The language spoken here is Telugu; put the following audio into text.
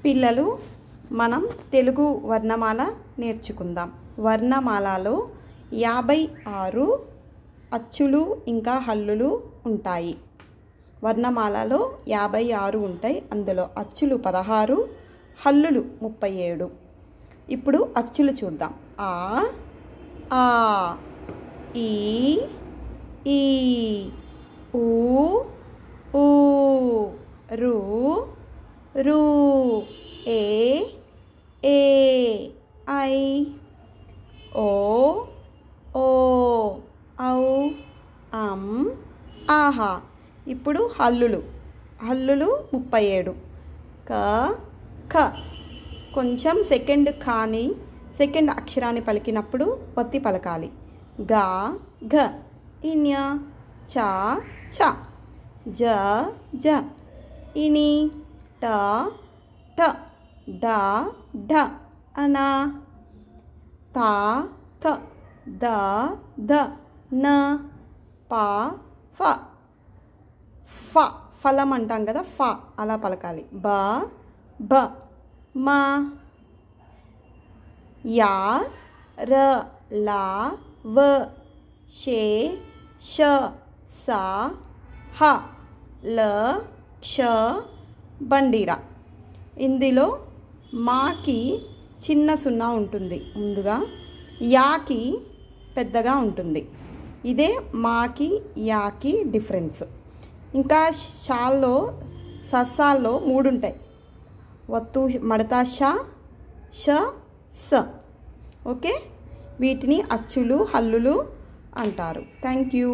పిల్లలు మనం తెలుగు వర్ణమాల నేర్చుకుందాం. వర్ణమాలలో 56 అచ్చులు ఇంకా హల్లులు ఉంటాయి. వర్ణమాలలో 56 ఉంటాయి. అందులో అచ్చులు 16, హల్లులు 37. ఇప్పుడు అచ్చులు చూద్దాం. ఆ, ఆ, ఈ, ఈ, ఊ, ఊ, రు, రు, ఏ, ఏ, ఐ, ఓ, ఓ, ఔ, ఆహా. ఇప్పుడు హల్లులు 37. క, ఖ. కొంచెం సెకండ్ అక్షరాన్ని పలికినప్పుడు ఒత్తి పలకాలి. గా, ఘ. ఇన్య, చ, ఛ. జ, జ. ఇని, ట, ఠ. డ, ఢ. అన, త, థ. ద, ధ. న, ప, ఫ. ఫ, ఫలం అంటాం కదా, ఫ అలా పలకాలి. బ, బ. మ, యా, ర, లా, వ, షే, ష, స, హ, ల, క్ష, బండిరా. ఇందులో మాకి చిన్న సున్నా ఉంటుంది ముందుగా, యాకి పెద్దగా ఉంటుంది. ఇదే మాకి యాకి డిఫరెన్స్. ఇంకా షాల్లో సస్సాల్లో 3 ఉంటాయి. వత్తు, మడత, ష, ష, స. ఓకే, వీటిని అచ్చులు హల్లులు అంటారు. Thank you.